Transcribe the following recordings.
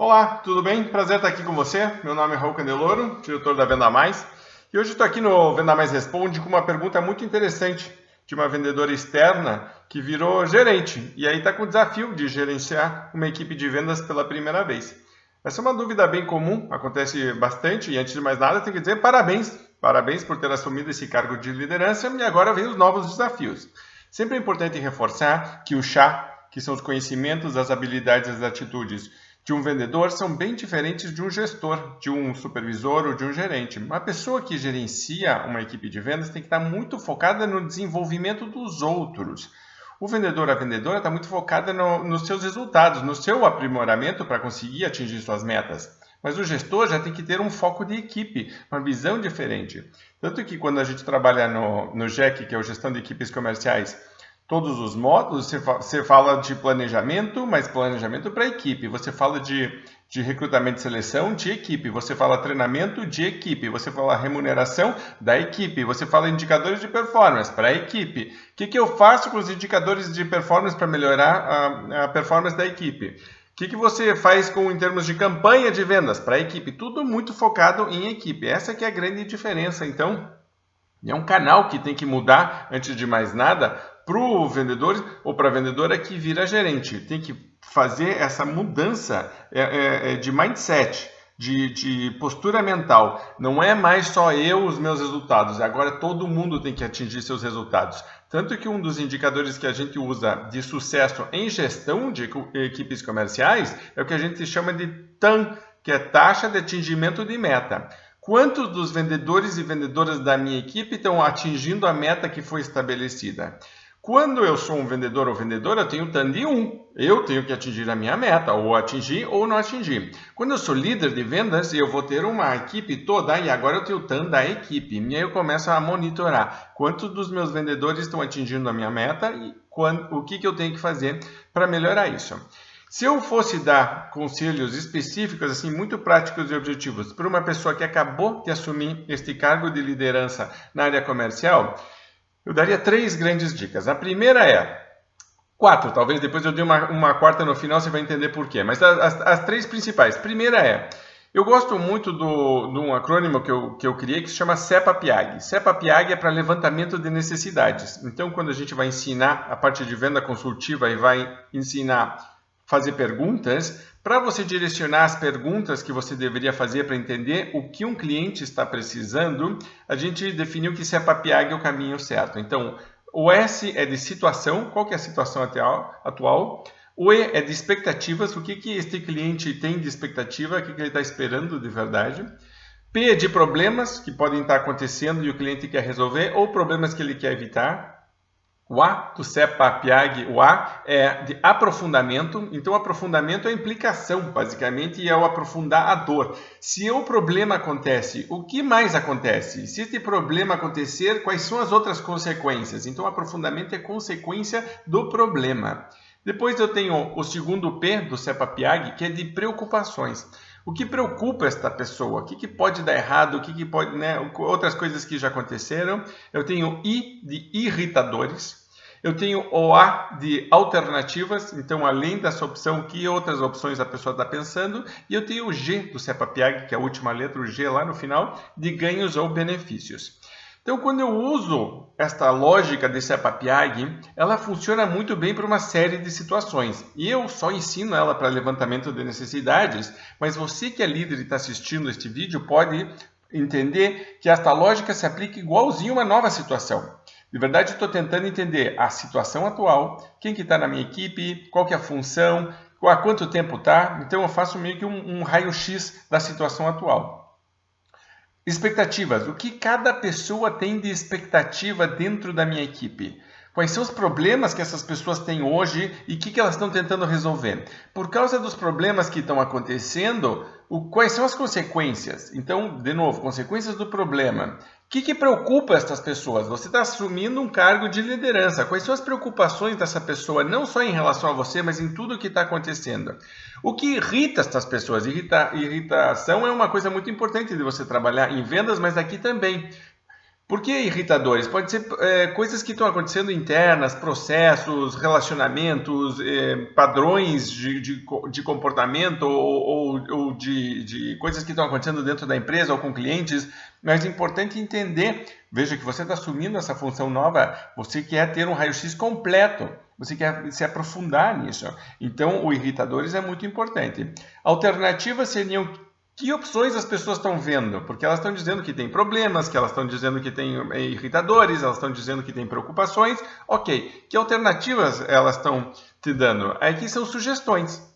Olá, tudo bem? Prazer estar aqui com você. Meu nome é Raul Candeloro, diretor da Venda Mais. E hoje estou aqui no Venda Mais Responde com uma pergunta muito interessante de uma vendedora externa que virou gerente e aí está com o desafio de gerenciar uma equipe de vendas pela primeira vez. Essa é uma dúvida bem comum, acontece bastante e antes de mais nada tenho que dizer parabéns. Parabéns por ter assumido esse cargo de liderança e agora vem os novos desafios. Sempre é importante reforçar que o chá, que são os conhecimentos, as habilidades e as atitudes de um vendedor são bem diferentes de um gestor, de um supervisor ou de um gerente. Uma pessoa que gerencia uma equipe de vendas tem que estar muito focada no desenvolvimento dos outros. O vendedor, a vendedora está muito focada nos seus resultados, no seu aprimoramento para conseguir atingir suas metas. Mas o gestor já tem que ter um foco de equipe, uma visão diferente. Tanto que quando a gente trabalha no GEC, que é o Gestão de Equipes Comerciais, todos os módulos, você fala de planejamento, mas planejamento para equipe. Você fala de recrutamento e seleção de equipe. Você fala treinamento de equipe. Você fala remuneração da equipe. Você fala indicadores de performance para a equipe. O que eu faço com os indicadores de performance para melhorar a performance da equipe? O que você faz em termos de campanha de vendas para a equipe? Tudo muito focado em equipe. Essa que é a grande diferença. Então, é um canal que tem que mudar, antes de mais nada, para o vendedor ou para a vendedora que vira gerente. Tem que fazer essa mudança de mindset, de postura mental. Não é mais só eu os meus resultados, agora todo mundo tem que atingir seus resultados. Tanto que um dos indicadores que a gente usa de sucesso em gestão de equipes comerciais é o que a gente chama de TAM, que é taxa de atingimento de meta. Quantos dos vendedores e vendedoras da minha equipe estão atingindo a meta que foi estabelecida? Quando eu sou um vendedor ou vendedora, eu tenho o TAM de 1. Eu tenho que atingir a minha meta, ou atingir ou não atingir. Quando eu sou líder de vendas, eu vou ter uma equipe toda e agora eu tenho o TAM da equipe. E aí eu começo a monitorar quantos dos meus vendedores estão atingindo a minha meta e o que eu tenho que fazer para melhorar isso. Se eu fosse dar conselhos específicos, assim, muito práticos e objetivos para uma pessoa que acabou de assumir este cargo de liderança na área comercial, eu daria 3 grandes dicas. A primeira é 4, talvez depois eu dê uma quarta no final, você vai entender por quê. Mas as 3 principais. Primeira é, eu gosto muito de um acrônimo que eu criei que se chama CEPA-PIAG. CEPA-PIAG é para levantamento de necessidades. Então, quando a gente vai ensinar a parte de venda consultiva e vai ensinar fazer perguntas, para você direcionar as perguntas que você deveria fazer para entender o que um cliente está precisando, a gente definiu que CEPA-PIAG é o caminho certo. Então, o S é de situação, qual que é a situação atual? O E é de expectativas, o que este cliente tem de expectativa, o que ele está esperando de verdade. P é de problemas que podem estar acontecendo e o cliente quer resolver, ou problemas que ele quer evitar. O A do CEPA-PIAG, o A é de aprofundamento. Então, aprofundamento é a implicação, basicamente, e é o aprofundar a dor. Se o problema acontece, o que mais acontece? Se este problema acontecer, quais são as outras consequências? Então, aprofundamento é consequência do problema. Depois eu tenho o segundo P do CEPA-PIAG, que é de preocupações. O que preocupa esta pessoa? O que pode dar errado? O que pode, outras coisas que já aconteceram? Eu tenho I de irritadores. Eu tenho o A de alternativas. Então, além dessa opção, que outras opções a pessoa está pensando? E eu tenho o G do CEPA-PIAG, que é a última letra, o G lá no final, de ganhos ou benefícios. Então, quando eu uso esta lógica de CEPA-PIAG, ela funciona muito bem para uma série de situações. E eu só ensino ela para levantamento de necessidades, mas você que é líder e está assistindo este vídeo pode entender que esta lógica se aplica igualzinho a uma nova situação. De verdade, estou tentando entender a situação atual, quem que está na minha equipe, qual que é a função, há quanto tempo está. Então, eu faço meio que um raio-x da situação atual. Expectativas. O que cada pessoa tem de expectativa dentro da minha equipe? Quais são os problemas que essas pessoas têm hoje e o que elas estão tentando resolver? Por causa dos problemas que estão acontecendo, quais são as consequências? Então, de novo, consequências do problema. O que preocupa essas pessoas? Você está assumindo um cargo de liderança. Quais são as preocupações dessa pessoa, não só em relação a você, mas em tudo o que está acontecendo? O que irrita essas pessoas? Irritação é uma coisa muito importante de você trabalhar em vendas, mas aqui também. Por que irritadores? Pode ser coisas que estão acontecendo internas, processos, relacionamentos, padrões de comportamento ou de coisas que estão acontecendo dentro da empresa ou com clientes. Mas é importante entender, veja que você está assumindo essa função nova, você quer ter um raio-x completo, você quer se aprofundar nisso. Então, o irritadores é muito importante. Alternativas seriam: que opções as pessoas estão vendo? Porque elas estão dizendo que tem problemas, que elas estão dizendo que tem irritadores, elas estão dizendo que tem preocupações. Ok, que alternativas elas estão te dando? Aqui são sugestões.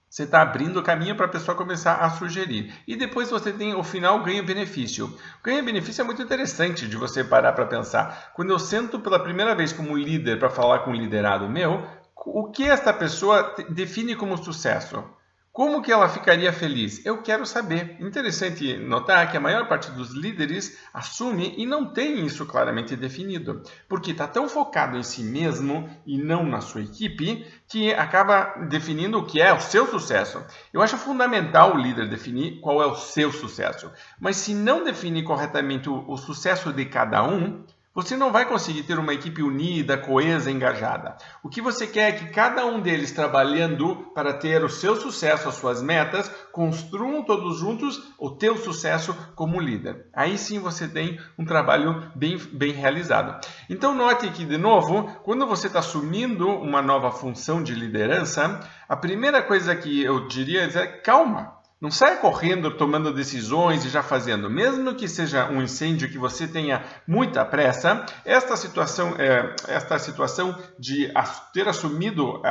Você está abrindo o caminho para a pessoa começar a sugerir. E depois você tem o final ganho-benefício. Ganho-benefício é muito interessante de você parar para pensar. Quando eu sento pela primeira vez como líder para falar com um liderado meu, o que esta pessoa define como sucesso? Como que ela ficaria feliz? Eu quero saber. Interessante notar que a maior parte dos líderes assume e não tem isso claramente definido, porque está tão focado em si mesmo e não na sua equipe, que acaba definindo o que é o seu sucesso. Eu acho fundamental o líder definir qual é o seu sucesso, mas se não definir corretamente o sucesso de cada um, você não vai conseguir ter uma equipe unida, coesa, engajada. O que você quer é que cada um deles, trabalhando para ter o seu sucesso, as suas metas, construam todos juntos o teu sucesso como líder. Aí sim você tem um trabalho bem realizado. Então note que, de novo, quando você está assumindo uma nova função de liderança, a primeira coisa que eu diria é calma. Não saia correndo, tomando decisões e já fazendo. Mesmo que seja um incêndio que você tenha muita pressa, esta situação de ter assumido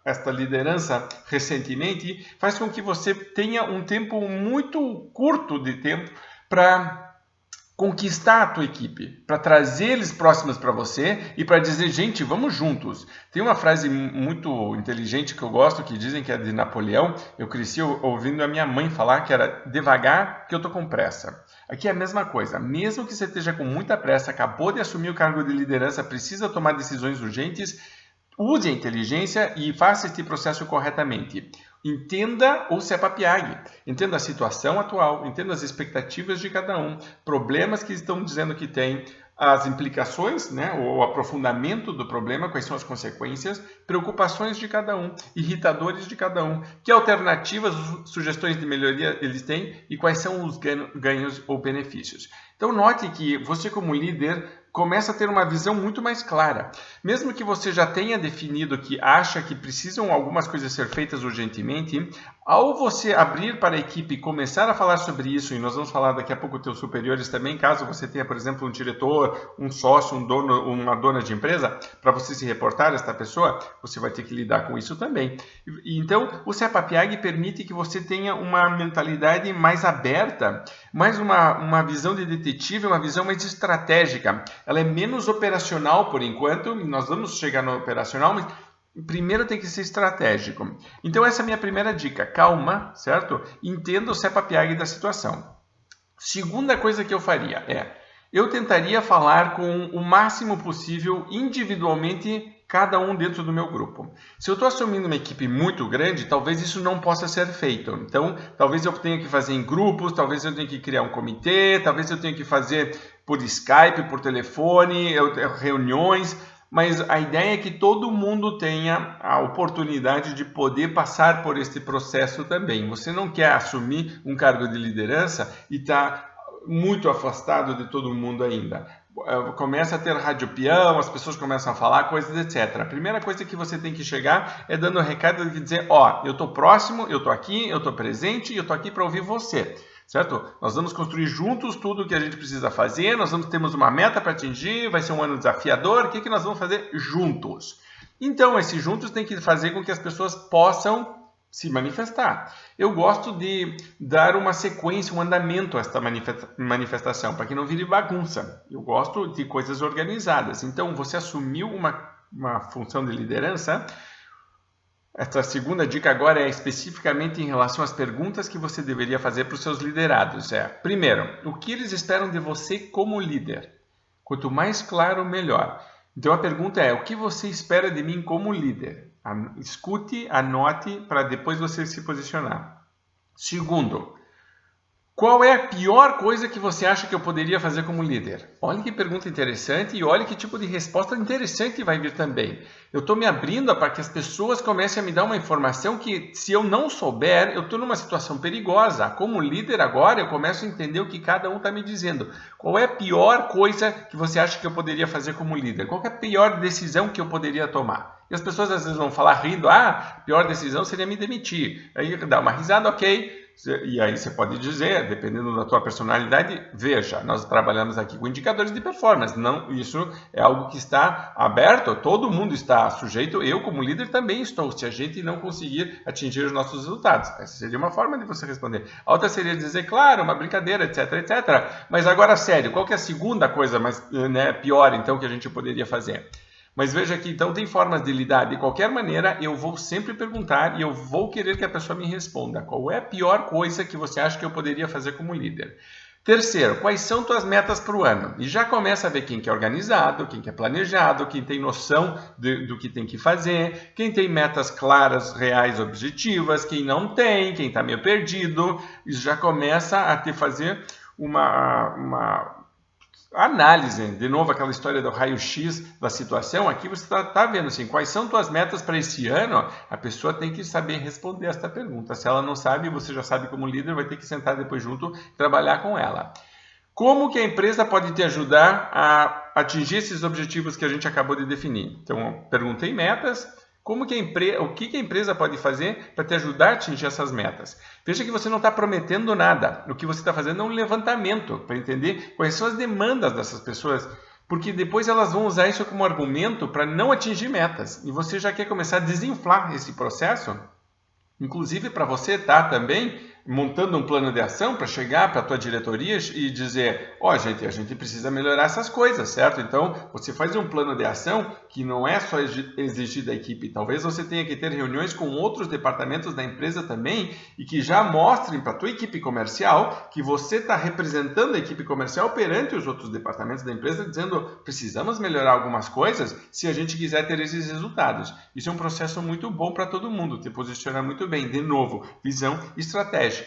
esta liderança recentemente faz com que você tenha um tempo muito curto de tempo para conquistar a tua equipe, para trazer eles próximos para você e para dizer: gente, vamos juntos. Tem uma frase muito inteligente que eu gosto, que dizem que é de Napoleão. Eu cresci ouvindo a minha mãe falar, que era: devagar que eu tô com pressa. Aqui é a mesma coisa. Mesmo que você esteja com muita pressa, acabou de assumir o cargo de liderança, precisa tomar decisões urgentes, use a inteligência e faça este processo corretamente. Entenda o CEPA-PIAG, entenda a situação atual, entenda as expectativas de cada um, problemas que estão dizendo que tem, as implicações, né, o aprofundamento do problema, quais são as consequências, preocupações de cada um, irritadores de cada um, que alternativas, sugestões de melhoria eles têm e quais são os ganhos ou benefícios. Então note que você, como líder, começa a ter uma visão muito mais clara. Mesmo que você já tenha definido que acha que precisam algumas coisas ser feitas urgentemente, ao você abrir para a equipe e começar a falar sobre isso, e nós vamos falar daqui a pouco com teus superiores também, caso você tenha, por exemplo, um diretor, um sócio, um dono, uma dona de empresa, para você se reportar a esta pessoa, você vai ter que lidar com isso também. Então, o CEPA-PIAG permite que você tenha uma mentalidade mais aberta, mais uma visão de detetive, uma visão mais estratégica. Ela é menos operacional por enquanto, nós vamos chegar no operacional, mas primeiro tem que ser estratégico. Então essa é a minha primeira dica: calma, certo? Entenda o CEPA-PIAG da situação. Segunda coisa que eu faria eu tentaria falar com o máximo possível individualmente cada um dentro do meu grupo. Se eu estou assumindo uma equipe muito grande, talvez isso não possa ser feito. Então, talvez eu tenha que fazer em grupos, talvez eu tenha que criar um comitê, talvez eu tenha que fazer por Skype, por telefone, reuniões. Mas a ideia é que todo mundo tenha a oportunidade de poder passar por este processo também. Você não quer assumir um cargo de liderança e está muito afastado de todo mundo ainda. Começa a ter rádio peão, as pessoas começam a falar coisas, etc. A primeira coisa que você tem que chegar é dando um recado de dizer: eu estou próximo, eu estou aqui, eu estou presente e eu estou aqui para ouvir você. Certo? Nós vamos construir juntos tudo o que a gente precisa fazer, temos uma meta para atingir, vai ser um ano desafiador, o que nós vamos fazer juntos? Então, esses juntos tem que fazer com que as pessoas possam se manifestar. Eu gosto de dar uma sequência, um andamento a esta manifestação, para que não vire bagunça. Eu gosto de coisas organizadas. Então, você assumiu uma função de liderança. Esta segunda dica agora é especificamente em relação às perguntas que você deveria fazer para os seus liderados. Primeiro, o que eles esperam de você como líder? Quanto mais claro, melhor. Então a pergunta é: o que você espera de mim como líder? Escute, anote para depois você se posicionar. Segundo, Qual é a pior coisa que você acha que eu poderia fazer como líder? Olha que pergunta interessante e olha que tipo de resposta interessante vai vir também. Eu estou me abrindo para que as pessoas comecem a me dar uma informação que, se eu não souber, eu estou numa situação perigosa. Como líder agora, eu começo a entender o que cada um está me dizendo. Qual é a pior coisa que você acha que eu poderia fazer como líder? Qual é a pior decisão que eu poderia tomar? E as pessoas às vezes vão falar rindo, a pior decisão seria me demitir. Aí dá uma risada, ok. E aí você pode dizer, dependendo da tua personalidade, veja, nós trabalhamos aqui com indicadores de performance, não, isso é algo que está aberto, todo mundo está sujeito, eu como líder também estou, se a gente não conseguir atingir os nossos resultados. Essa seria uma forma de você responder. A outra seria dizer, claro, uma brincadeira, etc, etc. Mas agora, sério, qual que é a segunda coisa mais, pior, então, que a gente poderia fazer? Mas veja que então tem formas de lidar. De qualquer maneira, eu vou sempre perguntar e eu vou querer que a pessoa me responda. Qual é a pior coisa que você acha que eu poderia fazer como líder? Terceiro, quais são tuas metas para o ano? E já começa a ver quem que é organizado, quem que é planejado, quem tem noção do que tem que fazer, quem tem metas claras, reais, objetivas, quem não tem, quem está meio perdido. Isso já começa a te fazer uma análise, de novo aquela história do raio-x da situação. Aqui você está vendo assim, quais são tuas metas para esse ano. A pessoa tem que saber responder esta pergunta. Se ela não sabe, você já sabe como líder, vai ter que sentar depois junto e trabalhar com ela. Como que a empresa pode te ajudar a atingir esses objetivos que a gente acabou de definir? Então, perguntei metas. O que a empresa pode fazer para te ajudar a atingir essas metas? Veja que você não está prometendo nada. O que você está fazendo é um levantamento para entender quais são as demandas dessas pessoas, porque depois elas vão usar isso como argumento para não atingir metas. E você já quer começar a desinflar esse processo, inclusive para você estar também montando um plano de ação para chegar para a tua diretoria e dizer, gente, a gente precisa melhorar essas coisas, certo? Então, você faz um plano de ação que não é só exigir da equipe. Talvez você tenha que ter reuniões com outros departamentos da empresa também e que já mostrem para a tua equipe comercial que você está representando a equipe comercial perante os outros departamentos da empresa, dizendo, precisamos melhorar algumas coisas se a gente quiser ter esses resultados. Isso é um processo muito bom para todo mundo, te posiciona muito bem. De novo, visão estratégica.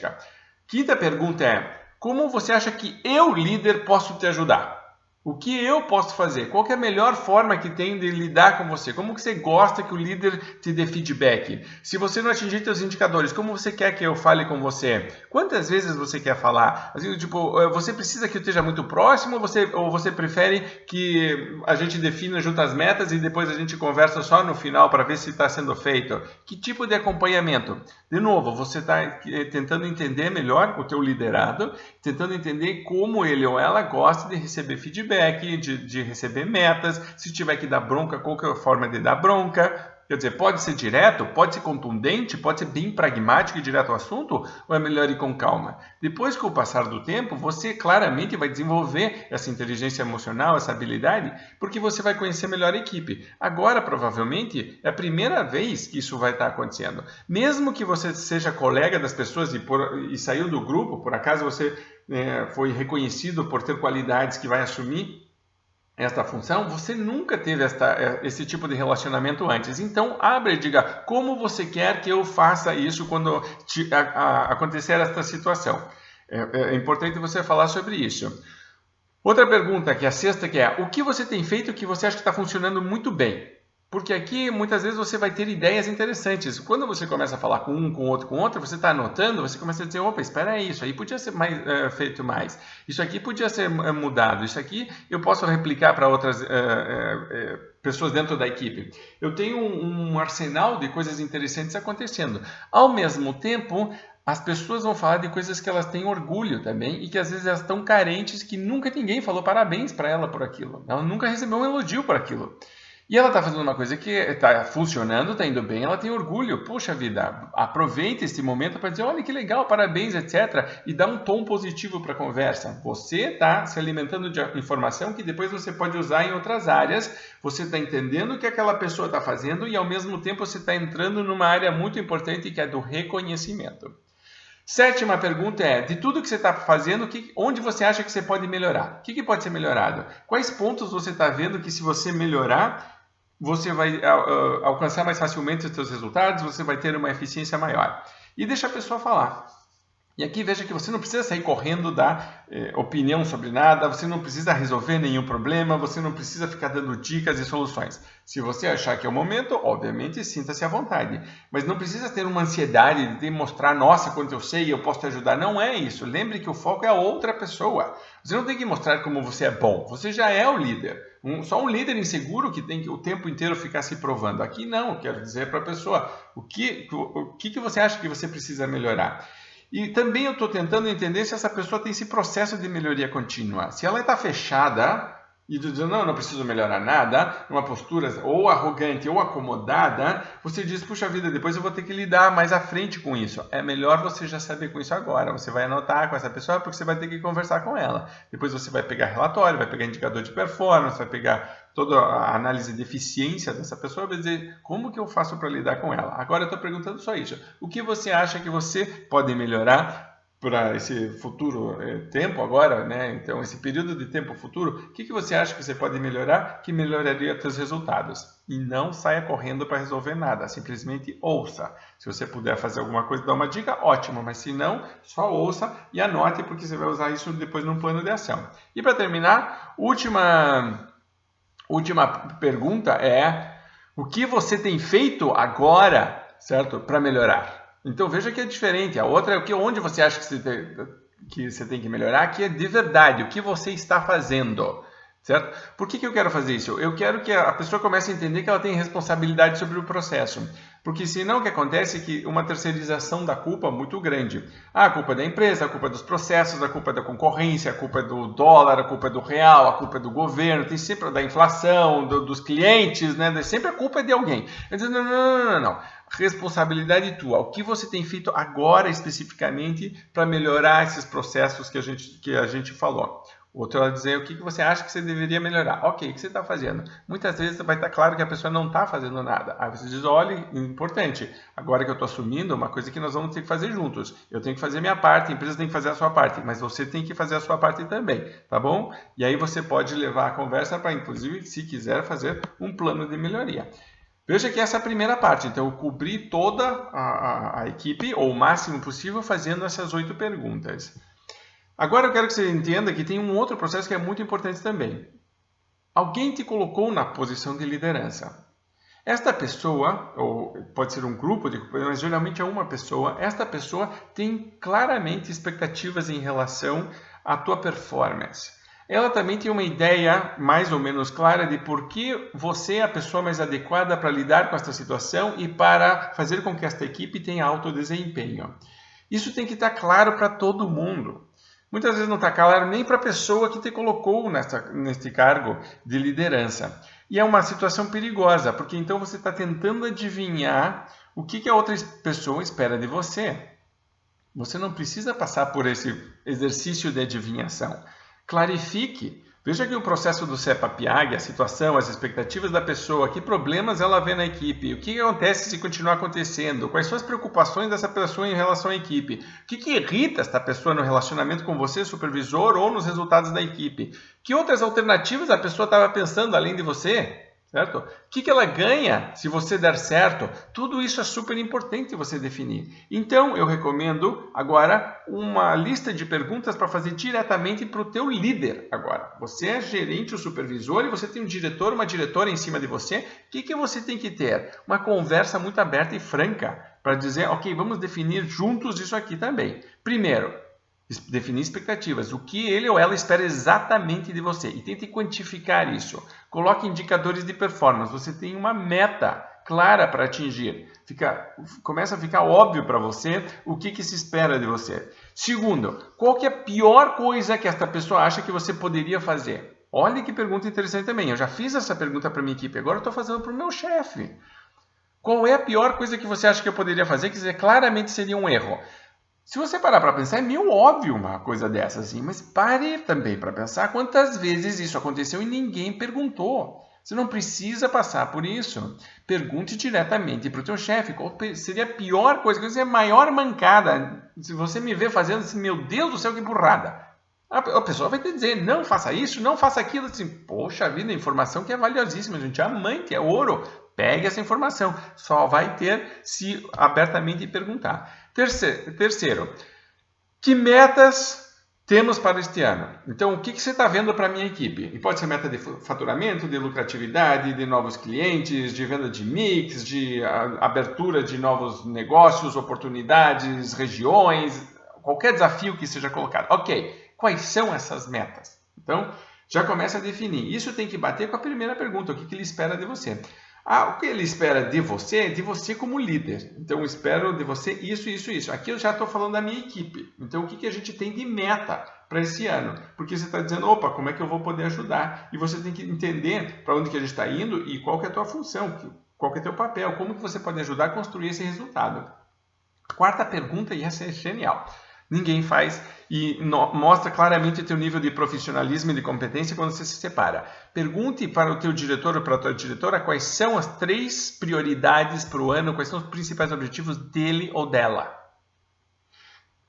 Quinta pergunta é, como você acha que eu, líder, posso te ajudar? O que eu posso fazer? Qual que é a melhor forma que tem de lidar com você? Como que você gosta que o líder te dê feedback? Se você não atingir seus indicadores, como você quer que eu fale com você? Quantas vezes você quer falar? Assim, tipo, você precisa que eu esteja muito próximo ou você prefere que a gente defina junto as metas e depois a gente conversa só no final para ver se está sendo feito? Que tipo de acompanhamento? De novo, você está tentando entender melhor o teu liderado, tentando entender como ele ou ela gosta de receber feedback, de receber metas, se tiver que dar bronca, qual que é a forma de dar bronca. Quer dizer, pode ser direto, pode ser contundente, pode ser bem pragmático e direto ao assunto, ou é melhor ir com calma? Depois, com o passar do tempo, você claramente vai desenvolver essa inteligência emocional, essa habilidade, porque você vai conhecer melhor a equipe. Agora, provavelmente, é a primeira vez que isso vai estar acontecendo. Mesmo que você seja colega das pessoas e saiu do grupo, por acaso você foi reconhecido por ter qualidades que vai assumir esta função, você nunca teve esse tipo de relacionamento antes. Então, abre e diga como você quer que eu faça isso quando acontecer esta situação. É importante você falar sobre isso. Outra pergunta, que é a sexta, que é o que você tem feito que você acha que está funcionando muito bem? Porque aqui, muitas vezes, você vai ter ideias interessantes. Quando você começa a falar com um, com outro, você está anotando, você começa a dizer, opa, espera aí, isso aí podia ser feito mais. Isso aqui podia ser mudado. Isso aqui eu posso replicar para outras pessoas dentro da equipe. Eu tenho um arsenal de coisas interessantes acontecendo. Ao mesmo tempo, as pessoas vão falar de coisas que elas têm orgulho também e que às vezes elas estão carentes, que nunca ninguém falou parabéns para ela por aquilo. Ela nunca recebeu um elogio por aquilo. E ela está fazendo uma coisa que está funcionando, está indo bem, ela tem orgulho. Poxa vida, aproveita esse momento para dizer, olha que legal, parabéns, etc. E dá um tom positivo para a conversa. Você está se alimentando de informação que depois você pode usar em outras áreas. Você está entendendo o que aquela pessoa está fazendo e ao mesmo tempo você está entrando numa área muito importante que é do reconhecimento. Sétima pergunta é, de tudo que você está fazendo, onde você acha que você pode melhorar? O que pode ser melhorado? Quais pontos você está vendo que se você melhorar, você vai alcançar mais facilmente os seus resultados, você vai ter uma eficiência maior? E deixa a pessoa falar. E aqui veja que você não precisa sair correndo dar opinião sobre nada, você não precisa resolver nenhum problema, você não precisa ficar dando dicas e soluções. Se você achar que é o momento, obviamente sinta-se à vontade. Mas não precisa ter uma ansiedade de mostrar, nossa, quanto eu sei, eu posso te ajudar. Não é isso. Lembre que o foco é a outra pessoa. Você não tem que mostrar como você é bom, você já é o líder. Só um líder inseguro que tem que o tempo inteiro ficar se provando. Aqui não, quero dizer para a pessoa o que você acha que você precisa melhorar. E também eu estou tentando entender se essa pessoa tem esse processo de melhoria contínua. Se ela está fechada e dizendo, não preciso melhorar nada, uma postura ou arrogante ou acomodada, você diz, puxa vida, depois eu vou ter que lidar mais à frente com isso. É melhor você já saber com isso agora. Você vai anotar com essa pessoa porque você vai ter que conversar com ela. Depois você vai pegar relatório, vai pegar indicador de performance, vai pegar toda a análise de eficiência dessa pessoa, vai dizer como que eu faço para lidar com ela. Agora eu estou perguntando só isso. O que você acha que você pode melhorar para esse futuro tempo agora, né? Então, esse período de tempo futuro, o que você acha que você pode melhorar que melhoraria seus resultados? E não saia correndo para resolver nada, simplesmente ouça. Se você puder fazer alguma coisa, dar uma dica, ótimo, mas se não, só ouça e anote, porque você vai usar isso depois num plano de ação. E para terminar, última pergunta é: o que você tem feito agora, certo, para melhorar? Então veja que é diferente. A outra é o que, onde você acha que você tem que melhorar, que é de verdade, o que você está fazendo, certo? Por que eu quero fazer isso? Eu quero que a pessoa comece a entender que ela tem responsabilidade sobre o processo. Porque senão o que acontece é que uma terceirização da culpa muito grande. A culpa é da empresa, a culpa é dos processos, a culpa é da concorrência, a culpa é do dólar, a culpa é do real, a culpa é do governo, tem sempre da inflação, dos clientes, né? Sempre a culpa é de alguém. Eu digo, não. Responsabilidade tua. O que você tem feito agora especificamente para melhorar esses processos que a gente falou? Outro vai dizer o que você acha que você deveria melhorar. Ok, o que você está fazendo? Muitas vezes vai estar claro que a pessoa não está fazendo nada. Aí você diz, olha, importante, agora que eu estou assumindo, uma coisa que nós vamos ter que fazer juntos. Eu tenho que fazer a minha parte, a empresa tem que fazer a sua parte, mas você tem que fazer a sua parte também, tá bom? E aí você pode levar a conversa para, inclusive, se quiser, fazer um plano de melhoria. Veja que essa é a primeira parte, então eu cobri toda a equipe, ou o máximo possível, fazendo essas 8 perguntas. Agora eu quero que você entenda que tem um outro processo que é muito importante também. Alguém te colocou na posição de liderança. Esta pessoa, ou pode ser um grupo, mas geralmente é uma pessoa, esta pessoa tem claramente expectativas em relação à tua performance. Ela também tem uma ideia mais ou menos clara de por que você é a pessoa mais adequada para lidar com esta situação e para fazer com que esta equipe tenha alto desempenho. Isso tem que estar claro para todo mundo. Muitas vezes não está claro nem para a pessoa que te colocou neste cargo de liderança. E é uma situação perigosa, porque então você está tentando adivinhar o que a outra pessoa espera de você. Você não precisa passar por esse exercício de adivinhação. Clarifique. Veja que o processo do CEPA-PIAG, a situação, as expectativas da pessoa, que problemas ela vê na equipe, o que acontece se continuar acontecendo, quais são as preocupações dessa pessoa em relação à equipe, o que irrita essa pessoa no relacionamento com você, supervisor, ou nos resultados da equipe, que outras alternativas a pessoa estava pensando além de você, certo? O que ela ganha se você der certo? Tudo isso é super importante você definir. Então, eu recomendo agora uma lista de perguntas para fazer diretamente para o teu líder agora. Você é gerente ou supervisor e você tem um diretor, uma diretora em cima de você. O que você tem que ter? Uma conversa muito aberta e franca para dizer, ok, vamos definir juntos isso aqui também. Primeiro, definir expectativas, o que ele ou ela espera exatamente de você e tente quantificar isso. Coloque indicadores de performance, você tem uma meta clara para atingir. Começa a ficar óbvio para você o que se espera de você. Segundo, qual que é a pior coisa que esta pessoa acha que você poderia fazer? Olha que pergunta interessante também. Eu já fiz essa pergunta para minha equipe, agora eu estou fazendo para o meu chefe. Qual é a pior coisa que você acha que eu poderia fazer que claramente seria um erro? Se você parar para pensar, é meio óbvio uma coisa dessa, assim, mas pare também para pensar quantas vezes isso aconteceu e ninguém perguntou. Você não precisa passar por isso. Pergunte diretamente para o teu chefe qual seria a pior coisa, qual seria a maior mancada. Se você me vê fazendo assim, meu Deus do céu, que burrada. A pessoa vai te dizer, não faça isso, não faça aquilo. Assim, poxa vida, informação que é valiosíssima, gente, diamante, é ouro. Pegue essa informação. Só vai ter se abertamente perguntar. Terceiro, Que metas temos para este ano? Então, o que você está vendo para a minha equipe? E pode ser meta de faturamento, de lucratividade, de novos clientes, de venda de mix, de abertura de novos negócios, oportunidades, regiões, qualquer desafio que seja colocado. Ok, quais são essas metas? Então, já começa a definir. Isso tem que bater com a primeira pergunta, o que ele espera de você? O que ele espera de você como líder. Então, eu espero de você isso, isso, isso. Aqui eu já estou falando da minha equipe. Então, o que a gente tem de meta para esse ano? Porque você está dizendo, opa, como é que eu vou poder ajudar? E você tem que entender para onde que a gente está indo e qual que é a tua função, qual que é o teu papel, como que você pode ajudar a construir esse resultado. Quarta pergunta, e essa é genial. Ninguém faz e mostra claramente o teu nível de profissionalismo e de competência quando você se separa. Pergunte para o teu diretor ou para a tua diretora quais são as 3 prioridades para o ano, quais são os principais objetivos dele ou dela.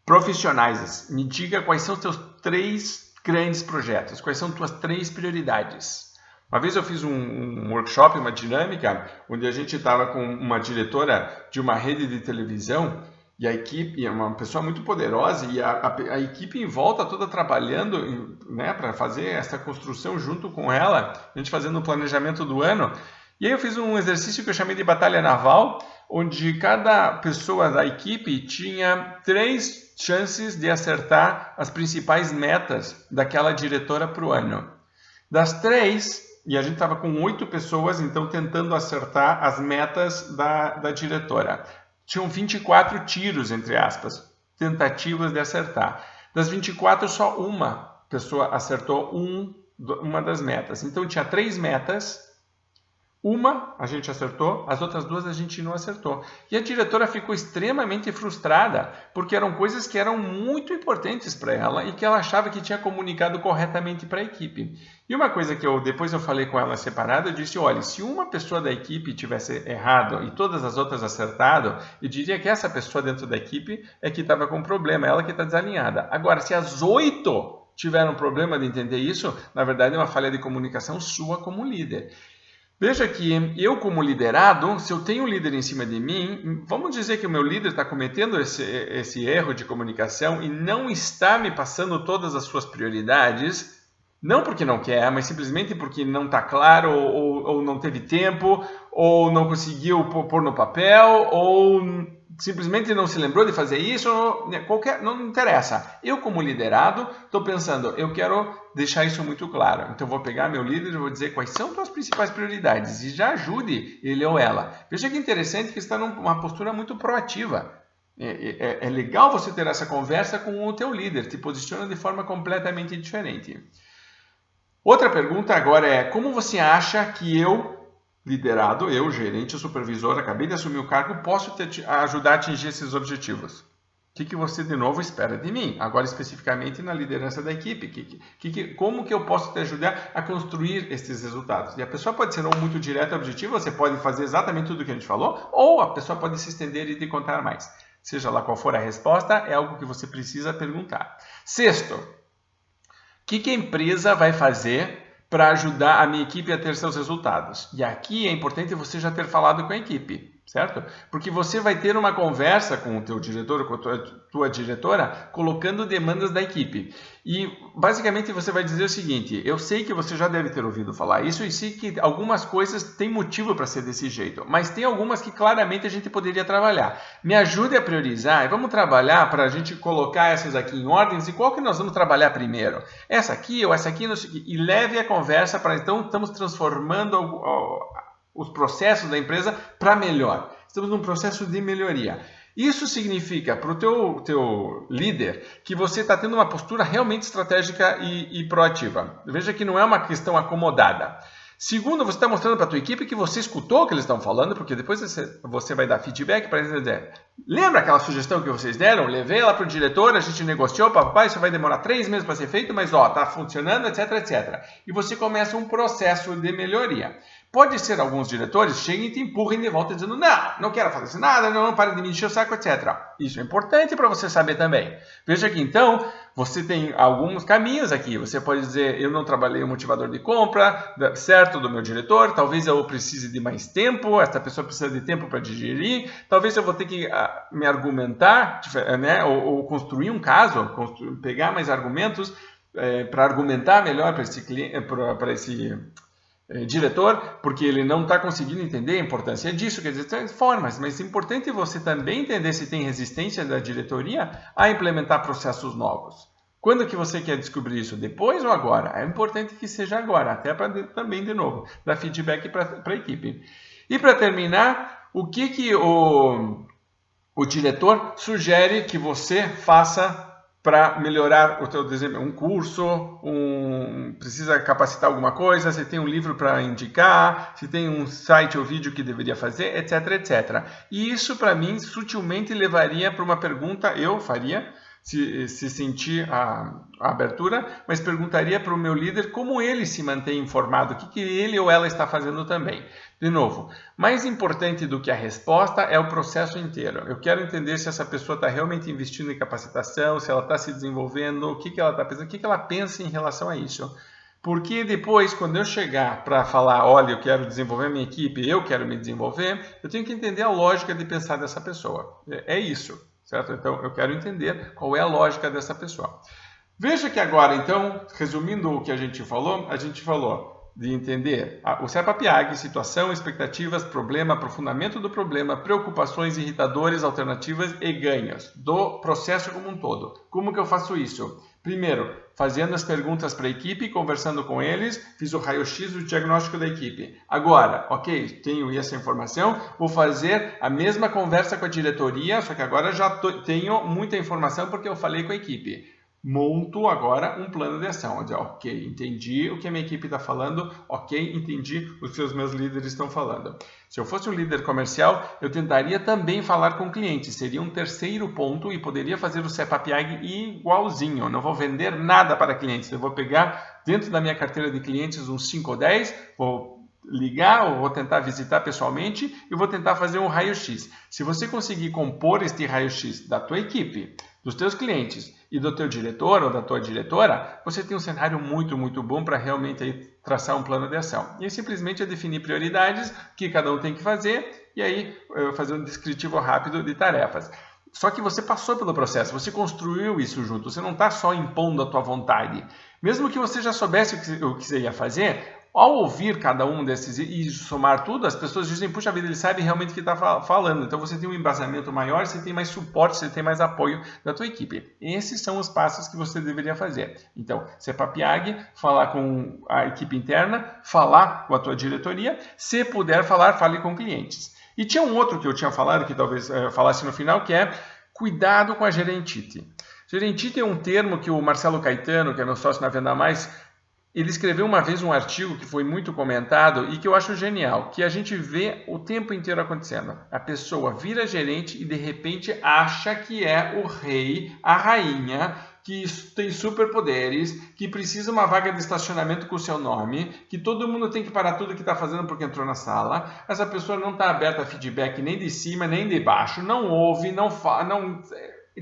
Profissionais, me diga quais são os teus 3 grandes projetos, quais são tuas 3 prioridades. Uma vez eu fiz um workshop, uma dinâmica, onde a gente estava com uma diretora de uma rede de televisão. E a equipe é uma pessoa muito poderosa e a equipe em volta toda trabalhando, né, para fazer essa construção junto com ela, a gente fazendo o planejamento do ano. E aí eu fiz um exercício que eu chamei de batalha naval, onde cada pessoa da equipe tinha 3 chances de acertar as principais metas daquela diretora para o ano. Das 3, e a gente estava com 8 pessoas, então tentando acertar as metas da diretora. Tinham 24 tiros, entre aspas, tentativas de acertar. Das 24, só uma pessoa acertou uma das metas. Então, tinha 3 metas. Uma a gente acertou, as outras 2 a gente não acertou. E a diretora ficou extremamente frustrada, porque eram coisas que eram muito importantes para ela e que ela achava que tinha comunicado corretamente para a equipe. E uma coisa que depois eu falei com ela separada, eu disse, olha, se uma pessoa da equipe tivesse errado e todas as outras acertado, eu diria que essa pessoa dentro da equipe é que estava com problema, ela que está desalinhada. Agora, se as 8 tiveram problema de entender isso, na verdade é uma falha de comunicação sua como líder. Veja que eu, como liderado, se eu tenho um líder em cima de mim, vamos dizer que o meu líder está cometendo esse erro de comunicação e não está me passando todas as suas prioridades, não porque não quer, mas simplesmente porque não está claro, ou não teve tempo, ou não conseguiu pôr no papel, ou simplesmente não se lembrou de fazer isso, não interessa. Eu, como liderado, estou pensando, eu quero deixar isso muito claro. Então, vou pegar meu líder e vou dizer quais são suas principais prioridades e já ajude ele ou ela. Veja que interessante que está numa postura muito proativa. É legal você ter essa conversa com o teu líder, te posiciona de forma completamente diferente. Outra pergunta agora é, como você acha que liderado, eu, gerente, supervisor, acabei de assumir o cargo, posso te ajudar a atingir esses objetivos? O que você, de novo, espera de mim? Agora, especificamente na liderança da equipe. Como que eu posso te ajudar a construir esses resultados? E a pessoa pode ser ou muito direta e objetiva, você pode fazer exatamente tudo o que a gente falou, ou a pessoa pode se estender e te contar mais. Seja lá qual for a resposta, é algo que você precisa perguntar. Sexto, o que a empresa vai fazer para ajudar a minha equipe a ter seus resultados? E aqui é importante você já ter falado com a equipe, certo? Porque você vai ter uma conversa com o teu diretor, com a tua diretora, colocando demandas da equipe. E basicamente você vai dizer o seguinte, eu sei que você já deve ter ouvido falar isso e sei que algumas coisas têm motivo para ser desse jeito, mas tem algumas que claramente a gente poderia trabalhar. Me ajude a priorizar e vamos trabalhar para a gente colocar essas aqui em ordens e qual que nós vamos trabalhar primeiro? Essa aqui ou essa aqui? E leve a conversa para então estamos transformando os processos da empresa para melhor. Estamos num processo de melhoria. Isso significa para o teu líder que você está tendo uma postura realmente estratégica e proativa. Veja que não é uma questão acomodada. Segundo, você está mostrando para a tua equipe que você escutou o que eles estão falando, porque depois você vai dar feedback para eles dizer, lembra aquela sugestão que vocês deram? Levei ela para o diretor, a gente negociou, papai, isso vai demorar 3 meses para ser feito, mas está funcionando, etc, etc. E você começa um processo de melhoria. Pode ser alguns diretores cheguem e te empurrem de volta dizendo, não quero fazer nada, não pare de me encher o saco, etc. Isso é importante para você saber também. Veja que então, você tem alguns caminhos aqui. Você pode dizer, eu não trabalhei o motivador de compra, certo, do meu diretor, talvez eu precise de mais tempo, essa pessoa precisa de tempo para digerir, talvez eu vou ter que me argumentar, né, ou construir um caso, pegar mais argumentos para argumentar melhor para esse cliente, para esse diretor, porque ele não está conseguindo entender a importância disso, quer dizer, tem formas, mas é importante você também entender se tem resistência da diretoria a implementar processos novos. Quando que você quer descobrir isso? Depois ou agora? É importante que seja agora, até para também, de novo, dar feedback para a equipe. E para terminar, o que o diretor sugere que você faça para melhorar o teu desempenho? Um curso, precisa capacitar alguma coisa, se tem um livro para indicar, se tem um site ou vídeo que deveria fazer, etc, etc. E isso, para mim, sutilmente levaria para uma pergunta, eu faria, se sentir a abertura, mas perguntaria para o meu líder como ele se mantém informado, o que ele ou ela está fazendo também. De novo, mais importante do que a resposta é o processo inteiro. Eu quero entender se essa pessoa está realmente investindo em capacitação, se ela está se desenvolvendo, o que ela está pensando, o que ela pensa em relação a isso. Porque depois, quando eu chegar para falar, olha, eu quero desenvolver minha equipe, eu quero me desenvolver, eu tenho que entender a lógica de pensar dessa pessoa. É isso. Certo? Então, eu quero entender qual é a lógica dessa pessoa. Veja que agora, então, resumindo o que a gente falou de entender o CEPA-PIAG, situação, expectativas, problema, aprofundamento do problema, preocupações, irritadores, alternativas e ganhos do processo como um todo. Como que eu faço isso? Primeiro, fazendo as perguntas para a equipe, conversando com eles, fiz o raio-x do diagnóstico da equipe. Agora, ok, tenho essa informação, vou fazer a mesma conversa com a diretoria, só que agora já tenho muita informação porque eu falei com a equipe. Monto agora um plano de ação, onde, ok, entendi o que a minha equipe está falando, ok, entendi o que os meus líderes estão falando. Se eu fosse um líder comercial, eu tentaria também falar com clientes, seria um terceiro ponto e poderia fazer o CEPA-PIAG igualzinho. Eu não vou vender nada para clientes, eu vou pegar dentro da minha carteira de clientes uns 5 ou 10, vou ligar ou vou tentar visitar pessoalmente e vou tentar fazer um raio-x. Se você conseguir compor este raio-x da tua equipe, dos teus clientes e do teu diretor ou da tua diretora, você tem um cenário muito, muito bom para realmente aí traçar um plano de ação. E simplesmente é definir prioridades, o que cada um tem que fazer e aí fazer um descritivo rápido de tarefas. Só que você passou pelo processo, você construiu isso junto, você não está só impondo a tua vontade. Mesmo que você já soubesse o que você ia fazer, ao ouvir cada um desses e somar tudo, as pessoas dizem, puxa vida, ele sabe realmente o que está falando. Então você tem um embasamento maior, você tem mais suporte, você tem mais apoio da tua equipe. Esses são os passos que você deveria fazer. Então, CEPA-PIAG, falar com a equipe interna, falar com a tua diretoria, se puder falar, fale com clientes. E tinha um outro que eu tinha falado, que talvez eu falasse no final, que é cuidado com a gerentite. Gerentite é um termo que o Marcelo Caetano, que é meu sócio na Venda Mais, ele escreveu uma vez um artigo que foi muito comentado e que eu acho genial, que a gente vê o tempo inteiro acontecendo. A pessoa vira gerente e de repente acha que é o rei, a rainha, que tem superpoderes, que precisa uma vaga de estacionamento com o seu nome, que todo mundo tem que parar tudo que está fazendo porque entrou na sala. Essa pessoa não está aberta a feedback nem de cima nem de baixo, não ouve, não fala, não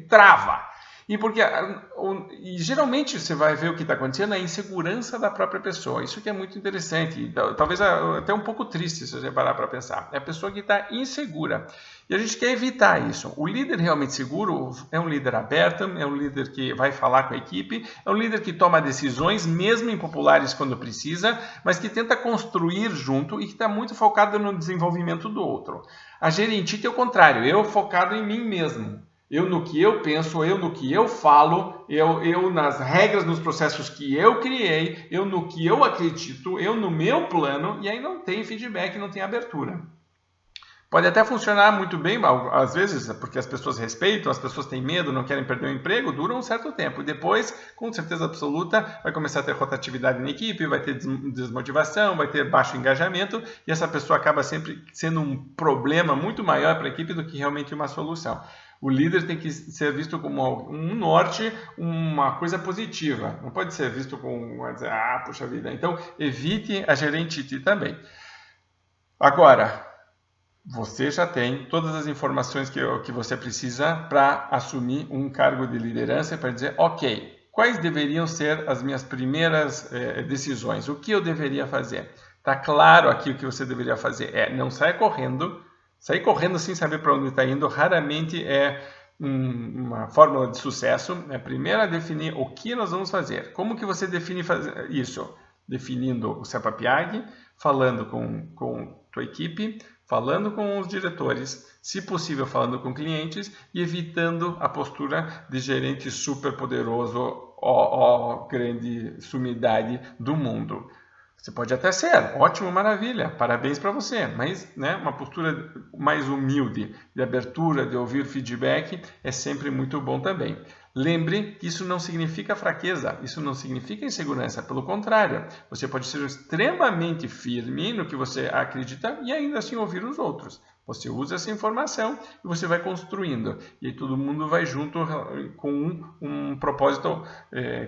trava. E geralmente você vai ver o que está acontecendo, é a insegurança da própria pessoa. Isso que é muito interessante, talvez até um pouco triste se você parar para pensar. É a pessoa que está insegura. E a gente quer evitar isso. O líder realmente seguro é um líder aberto, é um líder que vai falar com a equipe, é um líder que toma decisões, mesmo impopulares quando precisa, mas que tenta construir junto e que está muito focado no desenvolvimento do outro. A gerentite é o contrário, eu focado em mim mesmo. Eu no que eu penso, eu no que eu falo, eu nas regras, nos processos que eu criei, eu no que eu acredito, eu no meu plano, e aí não tem feedback, não tem abertura. Pode até funcionar muito bem, às vezes, porque as pessoas respeitam, as pessoas têm medo, não querem perder o emprego, dura um certo tempo. E depois, com certeza absoluta, vai começar a ter rotatividade na equipe, vai ter desmotivação, vai ter baixo engajamento, e essa pessoa acaba sempre sendo um problema muito maior para a equipe do que realmente uma solução. O líder tem que ser visto como um norte, uma coisa positiva. Não pode ser visto como, puxa vida. Então, evite a gerentite também. Agora, você já tem todas as informações que você precisa para assumir um cargo de liderança e para dizer, ok, quais deveriam ser as minhas primeiras decisões? O que eu deveria fazer? Está claro aqui o que você deveria fazer. Não saia correndo. Sair correndo sem saber para onde está indo raramente é uma fórmula de sucesso. Primeiro, definir o que nós vamos fazer. Como que você define isso? Definindo o CEPAPIAG, falando com tua equipe, falando com os diretores, se possível falando com clientes e evitando a postura de gerente super poderoso, grande sumidade do mundo. Você pode até ser, ótimo, maravilha, parabéns para você, mas uma postura mais humilde, de abertura, de ouvir feedback, é sempre muito bom também. Lembre que isso não significa fraqueza, isso não significa insegurança, pelo contrário, você pode ser extremamente firme no que você acredita e ainda assim ouvir os outros. Você usa essa informação e você vai construindo, e aí todo mundo vai junto com um propósito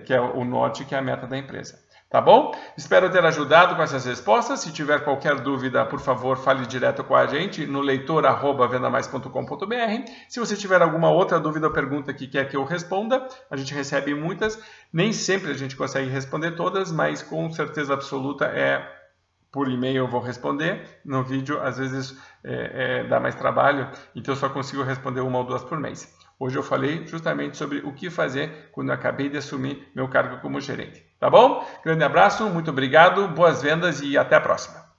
que é o norte, que é a meta da empresa. Tá bom? Espero ter ajudado com essas respostas. Se tiver qualquer dúvida, por favor, fale direto com a gente no leitor@vendamais.com.br. Se você tiver alguma outra dúvida ou pergunta que quer que eu responda, a gente recebe muitas. Nem sempre a gente consegue responder todas, mas com certeza absoluta por e-mail eu vou responder. No vídeo, às vezes, dá mais trabalho, então eu só consigo responder 1 ou 2 por mês. Hoje eu falei justamente sobre o que fazer quando eu acabei de assumir meu cargo como gerente. Tá bom? Grande abraço, muito obrigado, boas vendas e até a próxima.